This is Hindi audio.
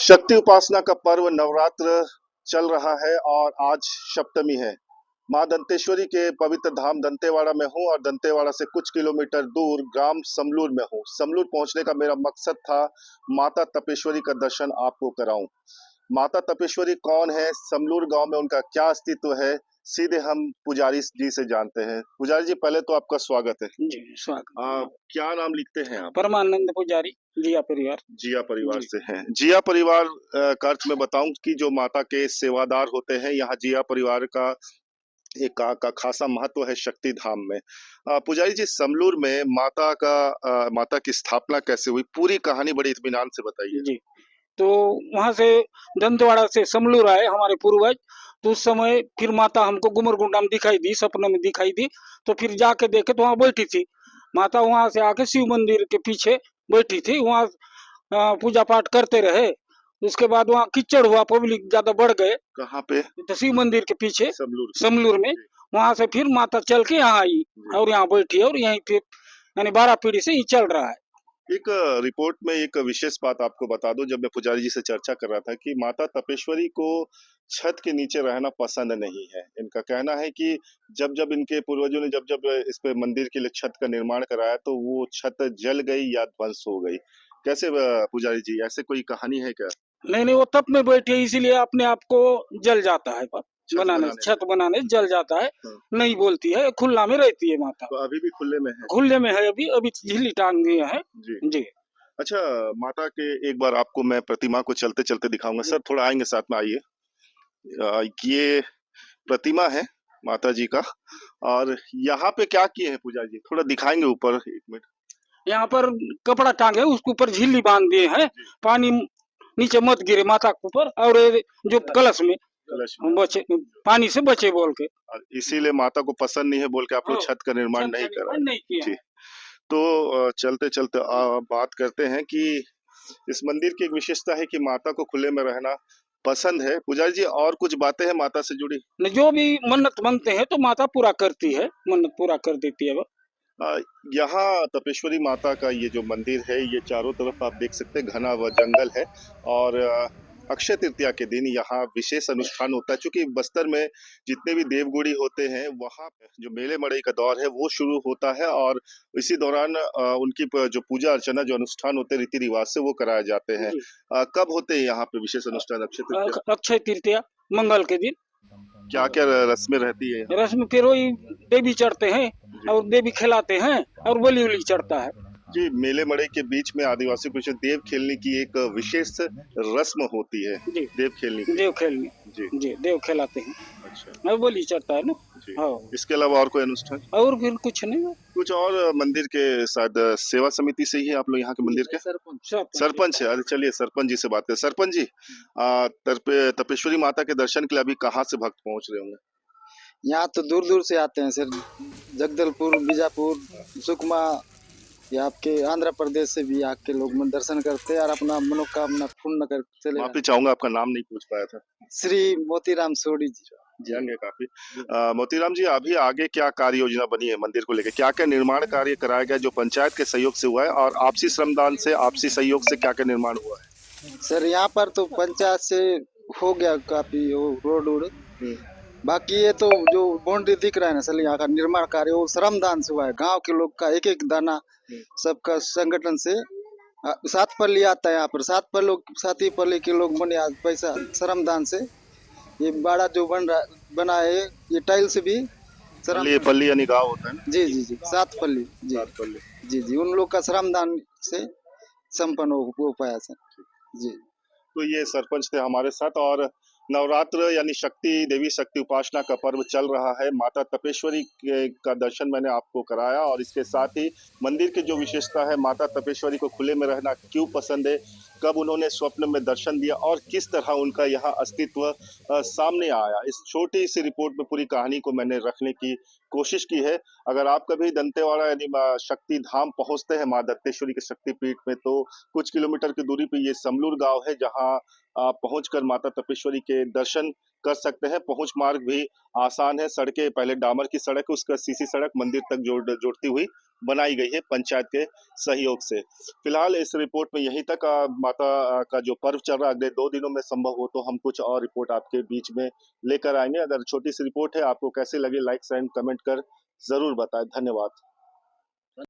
शक्ति उपासना का पर्व नवरात्र चल रहा है और आज सप्तमी है। मां दंतेश्वरी के पवित्र धाम दंतेवाड़ा में हूं और दंतेवाड़ा से कुछ किलोमीटर दूर ग्राम समलूर में हूं। समलूर पहुंचने का मेरा मकसद था माता तपेश्वरी का दर्शन आपको कराऊं। माता तपेश्वरी कौन है, समलूर गांव में उनका क्या अस्तित्व है, सीधे हम पुजारी जी से जानते हैं। पुजारी जी, पहले तो आपका स्वागत है। जी स्वागत। क्या नाम लिखते हैं आप? परमानंद पुजारी, जिया परिवार। जिया परिवार जी से हैं। जिया परिवार का अर्थ मैं बताऊं कि जो माता के सेवादार होते हैं, यहाँ जिया परिवार का एक का खासा महत्व है शक्ति धाम में। पुजारी जी, समलूर में माता की स्थापना कैसे हुई, पूरी कहानी बड़ी इत्मीनान से बताइए। जी। तो वहां से दंतेवाड़ा से समलूर आए हमारे पूर्वज। तो उस समय फिर माता हमको गुमरगुंडा में दिखाई दी, सपनों में दिखाई दी। तो फिर जाके देखे तो वहां बैठी थी माता। वहां से आके शिव मंदिर के पीछे बैठी थी। वहां पूजा पाठ करते रहे। उसके बाद वहाँ कीचड़ हुआ, पब्लिक ज्यादा बढ़ गए। कहाँ पे? तो शिव मंदिर के पीछे समलूर। समलूर में। वहां से फिर माता चल के यहाँ आई और यहाँ बैठी और यहीं पे यानी 12 पीढ़ी से ये चल रहा है। एक रिपोर्ट में एक विशेष बात आपको बता दूं, जब मैं पुजारी जी से चर्चा कर रहा था कि माता तपेश्वरी को छत के नीचे रहना पसंद नहीं है। इनका कहना है कि जब जब इनके पूर्वजों ने जब जब इस पे मंदिर के लिए छत का निर्माण कराया तो वो छत जल गई या ध्वंस हो गई। कैसे पुजारी जी, ऐसे कोई कहानी है क्या? नहीं वो तप में बैठी है, इसीलिए अपने आप को जल जाता है। छत बनाने से जल जाता है। हाँ। नहीं बोलती है, खुला में रहती है माता। तो अभी भी खुले में है? खुले में है अभी। अभी झिल्ली टांग दिए है। जी। जी। अच्छा, माता के एक बार आपको मैं प्रतिमा को चलते चलते दिखाऊंगा। सर थोड़ा आएंगे, साथ में आइए। ये प्रतिमा है माता जी का। और यहाँ पे क्या किए हैं पुजारी जी, थोड़ा दिखाएंगे ऊपर, एक मिनट। यहाँ पर कपड़ा टांगे, उसके ऊपर झिल्ली बांध दिए हैं। पानी नीचे मत गिरे माता के ऊपर। और ये जो कलश में बचे, पानी से बचे बोल के। और इसीलिए माता को पसंद नहीं है बोल के आप लोग छत का निर्माण नहीं कर रहे नहीं किया जी। है। तो चलते चलते बात करते हैं कि इस मंदिर की एक विशेषता है कि माता को खुले में रहना पसंद है। पुजारी जी, और कुछ बातें हैं माता से जुड़ी? जो भी मन्नत मांगते हैं तो माता पूरा करती है, मन्नत पूरा कर देती है वो। यहाँ तपेश्वरी माता का ये जो मंदिर है, ये चारों तरफ आप देख सकते हैं घना व जंगल है। और अक्षय तृतीया के दिन यहाँ विशेष अनुष्ठान होता है। क्योंकि बस्तर में जितने भी देवगुड़ी होते हैं, वहाँ जो मेले मड़ई का दौर है वो शुरू होता है और इसी दौरान उनकी जो पूजा अर्चना, जो अनुष्ठान होते हैं रीति रिवाज से, वो कराए जाते हैं। कब होते हैं यहाँ पे विशेष अनुष्ठान? अक्षय तृतीया। अक्षय तृतीया मंगल के दिन। क्या क्या रस्में रहती है? रस्म फिर वही देवी चढ़ते हैं और देवी खिलाते हैं और बलि उली चढ़ता है। जी, मेले मड़ई के बीच में आदिवासी कुछ देव खेलने की एक विशेष रस्म होती है। जी, देव खेलने की। देव खेलने। जी। जी, देव खिलाते हैं अच्छा। और बलि चढ़ता है ना। जी। हाँ। इसके अलावा और कोई अनुष्ठान? और फिर कुछ नहीं। कुछ और मंदिर के शायद सेवा समिति से ही आप लोग यहाँ के मंदिर के सरपंच है? अरे चलिए सरपंच जी से बात करें। सरपंच जी, तपेश्वरी माता के दर्शन के लिए अभी कहाँ से भक्त पहुँच रहे होंगे? यहाँ तो दूर दूर से आते हैं सर। जगदलपुर, बीजापुर, सुकमा, या आपके आंध्र प्रदेश से भी आके लोग दर्शन करते हैं और अपना मनोकामना पूर्ण कर चले। माफी चाहूंगा, आपका नाम नहीं पूछ पाया था। श्री मोतीराम सोडी जी। यंग है काफी। मोतीराम जी, अभी आगे क्या कार्य योजना बनी है मंदिर को लेकर? क्या क्या निर्माण कार्य कराया गया जो पंचायत के सहयोग से हुआ है, और आपसी श्रमदान से, आपसी सहयोग से क्या क्या निर्माण हुआ है? सर यहाँ पर तो पंचायत से हो गया काफी रोड वोड। बाकी ये तो जो बाउंड्री दिख रहा है ना सर, यहाँ का निर्माण कार्य वो श्रमदान से हुआ है। गांव के लोग का एक एक दाना सबका संगठन से 7 पल्ली आता है। यहाँ पर 7 पल्ली के लोग बने आज पैसा श्रमदान से। ये बाड़ा जो बना है, ये टाइल्स भी पल्ली यानी गाँव होता है ना? जी जी जी, 7 पल्ली जी। 7 पल्ली। जी जी, उन लोग का श्रमदान से संपन्न हो पाया सर जी। तो ये सरपंच थे हमारे साथ। और नवरात्र यानी शक्ति देवी शक्ति उपासना का पर्व चल रहा है। माता तपेश्वरी का दर्शन मैंने आपको कराया, और इसके साथ ही मंदिर की जो विशेषता है, माता तपेश्वरी को खुले में रहना क्यों पसंद है, कब उन्होंने स्वप्न में दर्शन दिया और किस तरह उनका यहाँ अस्तित्व सामने आया, इस छोटी सी रिपोर्ट में पूरी कहानी को मैंने रखने की कोशिश की है। अगर आप कभी दंतेवाड़ा यानी शक्ति धाम पहुंचते हैं माँ दंतेश्वरी के शक्तिपीठ में, तो कुछ किलोमीटर की दूरी पे ये समलूर गांव है, जहां आप पहुंचकर माता तपेश्वरी के दर्शन कर सकते हैं। पहुंच मार्ग भी आसान है। सड़कें पहले डामर की सड़क है, उसका सीसी सड़क मंदिर तक जोड़ती हुई बनाई गई है पंचायत के सहयोग से। फिलहाल इस रिपोर्ट में यहीं तक माता का जो पर्व चल रहा है, अगले 2 दिनों में संभव हो तो हम कुछ और रिपोर्ट आपके बीच में लेकर आएँगे। अगर छोटी सी रिपोर्ट है, आपको कैसी लगी लाइक एंड कमेंट कर ज़रूर बताएँ। धन्यवाद।